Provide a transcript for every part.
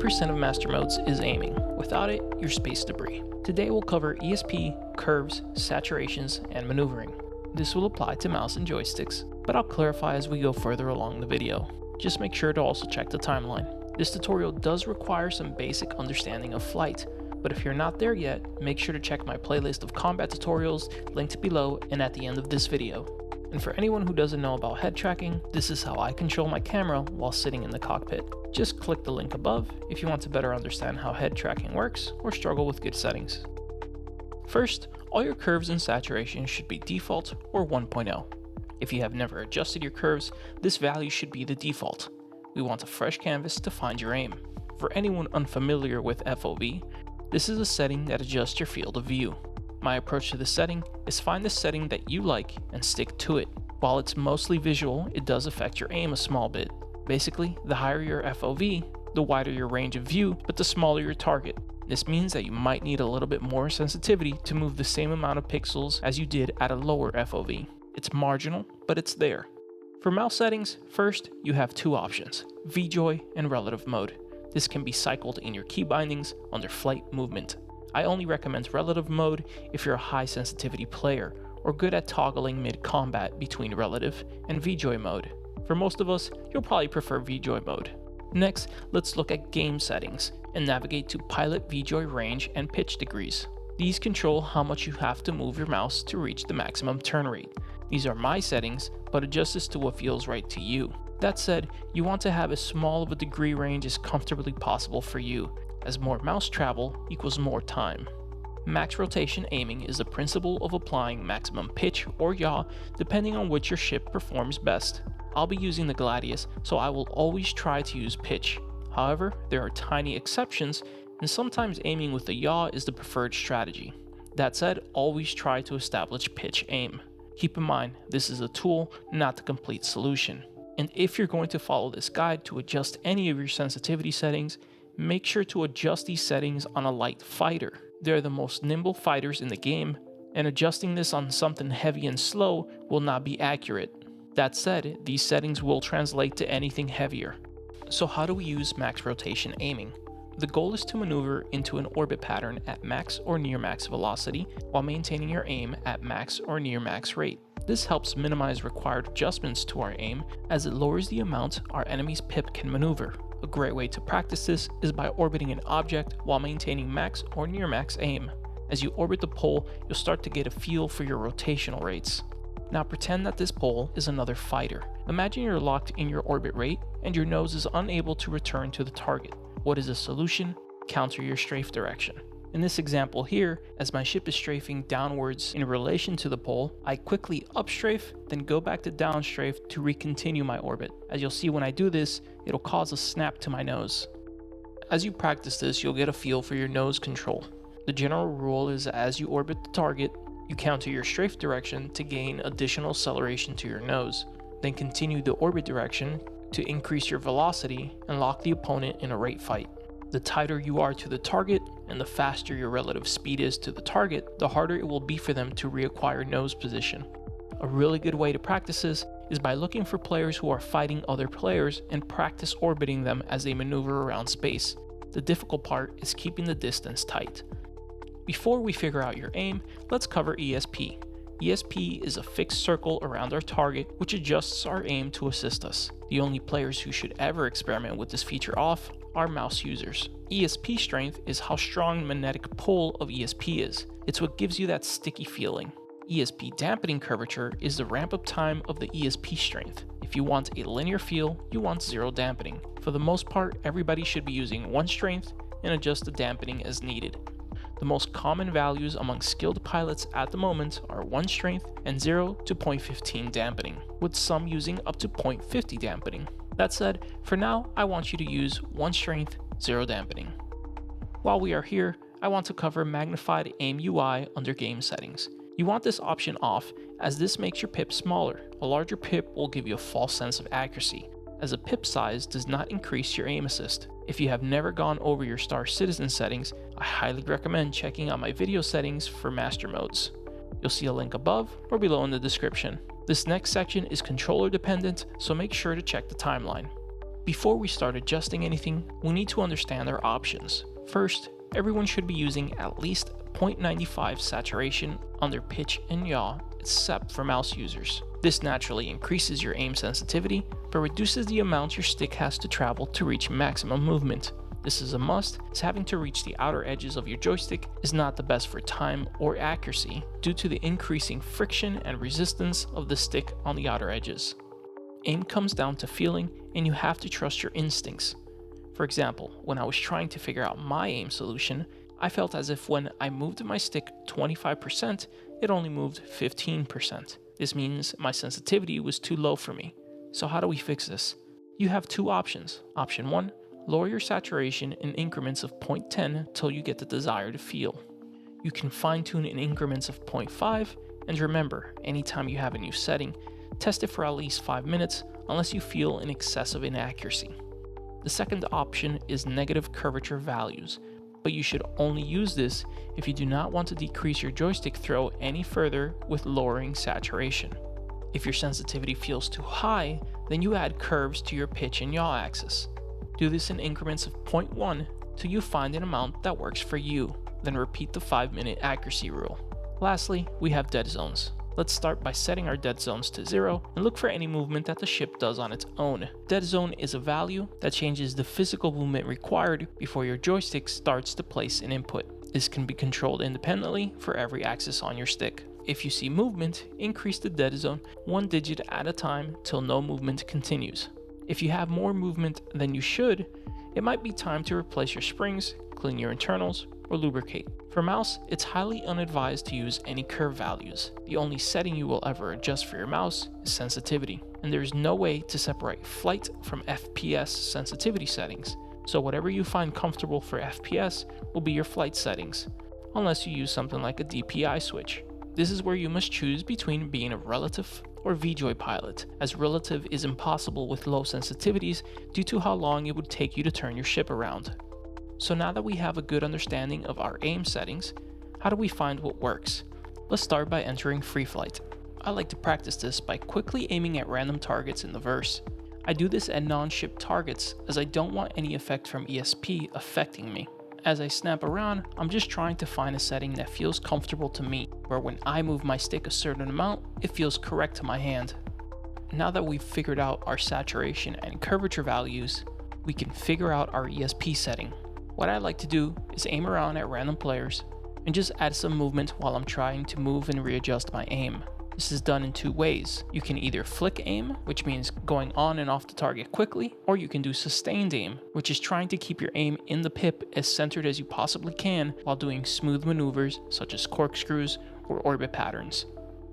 80% of master modes is aiming. Without it, you're space debris. Today we'll cover ESP, curves, saturations, and maneuvering. This will apply to mouse and joysticks, but I'll clarify as we go further along the video. Just make sure to also check the timeline. This tutorial does require some basic understanding of flight, but if you're not there yet, make sure to check my playlist of combat tutorials linked below and at the end of this video. And for anyone who doesn't know about head tracking, this is how I control my camera while sitting in the cockpit. Just click the link above if you want to better understand how head tracking works or struggle with good settings. First, all your curves and saturation should be default or 1.0. If you have never adjusted your curves, this value should be the default. We want a fresh canvas to find your aim. For anyone unfamiliar with FOV, this is a setting that adjusts your field of view. My approach to this setting is find the setting that you like and stick to it. While it's mostly visual, it does affect your aim a small bit. Basically, the higher your FOV, the wider your range of view, but the smaller your target. This means that you might need a little bit more sensitivity to move the same amount of pixels as you did at a lower FOV. It's marginal, but it's there. For mouse settings, first you have two options, VJoy and relative mode. This can be cycled in your key bindings under flight movement. I only recommend relative mode if you're a high sensitivity player or good at toggling mid-combat between relative and VJoy mode. For most of us, you'll probably prefer VJoy mode. Next, let's look at game settings and navigate to pilot VJoy range and pitch degrees. These control how much you have to move your mouse to reach the maximum turn rate. These are my settings, but adjust this to what feels right to you. That said, you want to have as small of a degree range as comfortably possible for you, as more mouse travel equals more time. Max rotation aiming is the principle of applying maximum pitch or yaw depending on which your ship performs best. I'll be using the Gladius, so I will always try to use pitch. However, there are tiny exceptions, and sometimes aiming with a yaw is the preferred strategy. That said, always try to establish pitch aim. Keep in mind, this is a tool, not the complete solution. And if you're going to follow this guide to adjust any of your sensitivity settings, make sure to adjust these settings on a light fighter. They're the most nimble fighters in the game, and adjusting this on something heavy and slow will not be accurate. That said, these settings will translate to anything heavier. So how do we use max rotation aiming? The goal is to maneuver into an orbit pattern at max or near max velocity while maintaining your aim at max or near max rate. This helps minimize required adjustments to our aim as it lowers the amount our enemy's pip can maneuver. A great way to practice this is by orbiting an object while maintaining max or near max aim. As you orbit the pole, you'll start to get a feel for your rotational rates. Now pretend that this pole is another fighter. Imagine you're locked in your orbit rate and your nose is unable to return to the target. What is the solution? Counter your strafe direction. In this example here, as my ship is strafing downwards in relation to the pole, I quickly upstrafe, then go back to downstrafe to recontinue my orbit. As you'll see when I do this, it'll cause a snap to my nose. As you practice this, you'll get a feel for your nose control. The general rule is as you orbit the target, you counter your strafe direction to gain additional acceleration to your nose, then continue the orbit direction to increase your velocity and lock the opponent in a rate fight. The tighter you are to the target and the faster your relative speed is to the target, the harder it will be for them to reacquire nose position. A really good way to practice this is by looking for players who are fighting other players and practice orbiting them as they maneuver around space. The difficult part is keeping the distance tight. Before we figure out your aim, let's cover ESP. ESP is a fixed circle around our target which adjusts our aim to assist us. The only players who should ever experiment with this feature off are mouse users. ESP Strength is how strong the magnetic pull of ESP is. It's what gives you that sticky feeling. ESP Dampening curvature is the ramp up time of the ESP Strength. If you want a linear feel, you want 0 dampening. For the most part, everybody should be using 1 strength and adjust the dampening as needed. The most common values among skilled pilots at the moment are 1 strength and 0 to 0.15 dampening, with some using up to 0.50 dampening. That said, for now, I want you to use 1 strength, 0 dampening. While we are here, I want to cover Magnified Aim UI under game settings. You want this option off as this makes your pip smaller. A larger pip will give you a false sense of accuracy, as a pip size does not increase your aim assist. If you have never gone over your Star Citizen settings, I highly recommend checking out my video settings for master modes. You'll see a link above or below in the description. This next section is controller dependent, so make sure to check the timeline. Before we start adjusting anything, we need to understand our options. First, everyone should be using at least 0.95 saturation on their pitch and yaw, except for mouse users. This naturally increases your aim sensitivity, but reduces the amount your stick has to travel to reach maximum movement. This is a must, as having to reach the outer edges of your joystick is not the best for time or accuracy due to the increasing friction and resistance of the stick on the outer edges. Aim comes down to feeling, and you have to trust your instincts. For example, when I was trying to figure out my aim solution, I felt as if when I moved my stick 25%, it only moved 15%. This means my sensitivity was too low for me. So how do we fix this? You have two options. Option 1, lower your saturation in increments of 0.10 till you get the desired feel. You can fine-tune in increments of 0.5, and remember, anytime you have a new setting, test it for at least 5 minutes unless you feel an excessive inaccuracy. The second option is negative curvature values, but you should only use this if you do not want to decrease your joystick throw any further with lowering saturation. If your sensitivity feels too high, then you add curves to your pitch and yaw axis. Do this in increments of 0.1 till you find an amount that works for you, then repeat the 5-minute accuracy rule. Lastly, we have dead zones. Let's start by setting our dead zones to 0 and look for any movement that the ship does on its own. Dead zone is a value that changes the physical movement required before your joystick starts to place an input. This can be controlled independently for every axis on your stick. If you see movement, increase the dead zone 1 digit at a time till no movement continues. If you have more movement than you should, it might be time to replace your springs, clean your internals, or lubricate. For mouse, it's highly unadvised to use any curve values. The only setting you will ever adjust for your mouse is sensitivity, and there is no way to separate flight from FPS sensitivity settings, so whatever you find comfortable for FPS will be your flight settings, unless you use something like a DPI switch. This is where you must choose between being a relative or VJoy pilot, as relative is impossible with low sensitivities due to how long it would take you to turn your ship around. So now that we have a good understanding of our aim settings, how do we find what works? Let's start by entering free flight. I like to practice this by quickly aiming at random targets in the verse. I do this at non-ship targets as I don't want any effect from ESP affecting me. As I snap around, I'm just trying to find a setting that feels comfortable to me, where when I move my stick a certain amount, it feels correct to my hand. Now that we've figured out our saturation and curvature values, we can figure out our ESP setting. What I like to do is aim around at random players and just add some movement while I'm trying to move and readjust my aim. This is done in two ways. You can either flick aim, which means going on and off the target quickly, or you can do sustained aim, which is trying to keep your aim in the pip as centered as you possibly can while doing smooth maneuvers such as corkscrews or orbit patterns.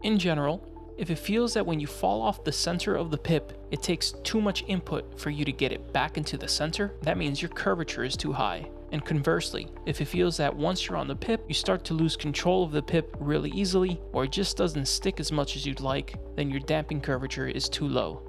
In general, if it feels that when you fall off the center of the pip, it takes too much input for you to get it back into the center, that means your curvature is too high. And conversely, if it feels that once you're on the pip, you start to lose control of the pip really easily, or it just doesn't stick as much as you'd like, then your damping curvature is too low.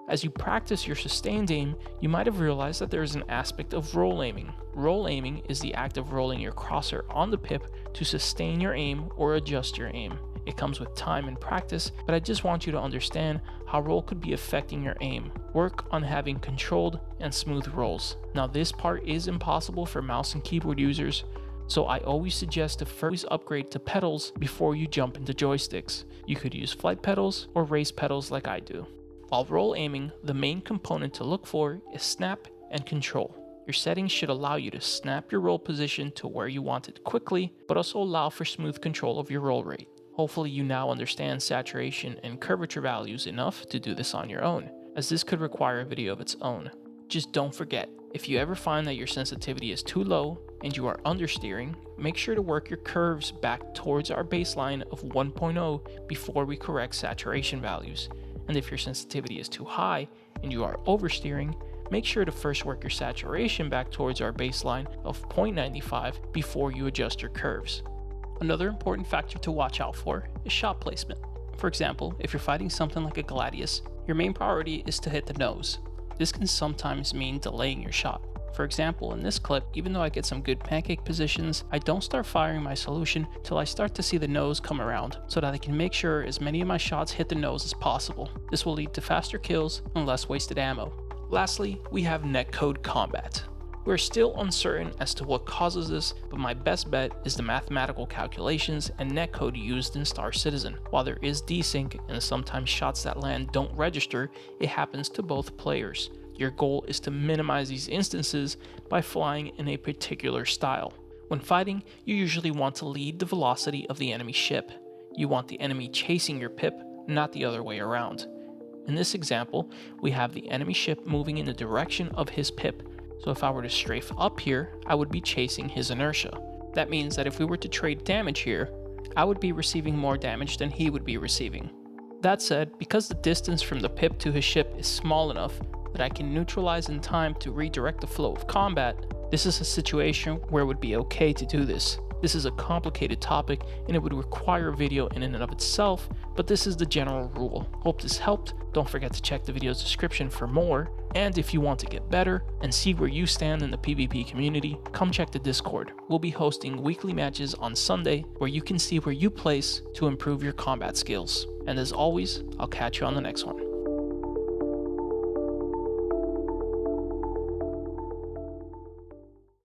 As you practice your sustained aim, you might have realized that there is an aspect of roll aiming. Roll aiming is the act of rolling your crosser on the pip to sustain your aim or adjust your aim. It comes with time and practice, but I just want you to understand how roll could be affecting your aim. Work on having controlled and smooth rolls. Now this part is impossible for mouse and keyboard users, so I always suggest to first upgrade to pedals before you jump into joysticks. You could use flight pedals or race pedals like I do. While roll aiming, the main component to look for is snap and control. Your settings should allow you to snap your roll position to where you want it quickly, but also allow for smooth control of your roll rate. Hopefully you now understand saturation and curvature values enough to do this on your own, as this could require a video of its own. Just don't forget, if you ever find that your sensitivity is too low and you are understeering, make sure to work your curves back towards our baseline of 1.0 before we correct saturation values. And if your sensitivity is too high and you are oversteering, make sure to first work your saturation back towards our baseline of 0.95 before you adjust your curves. Another important factor to watch out for is shot placement. For example, if you're fighting something like a Gladius, your main priority is to hit the nose. This can sometimes mean delaying your shot. For example, in this clip, even though I get some good pancake positions, I don't start firing my solution till I start to see the nose come around, so that I can make sure as many of my shots hit the nose as possible. This will lead to faster kills and less wasted ammo. Lastly, we have Netcode Combat. We're still uncertain as to what causes this, but my best bet is the mathematical calculations and netcode used in Star Citizen. While there is desync and sometimes shots that land don't register, it happens to both players. Your goal is to minimize these instances by flying in a particular style. When fighting, you usually want to lead the velocity of the enemy ship. You want the enemy chasing your pip, not the other way around. In this example, we have the enemy ship moving in the direction of his pip. So if I were to strafe up here, I would be chasing his inertia. That means that if we were to trade damage here, I would be receiving more damage than he would be receiving. That said, because the distance from the pip to his ship is small enough that I can neutralize in time to redirect the flow of combat, this is a situation where it would be okay to do this. This is a complicated topic and it would require a video in and of itself, but this is the general rule. Hope this helped. Don't forget to check the video's description for more. And if you want to get better and see where you stand in the PvP community, come check the Discord. We'll be hosting weekly matches on Sunday where you can see where you place to improve your combat skills. And as always, I'll catch you on the next one.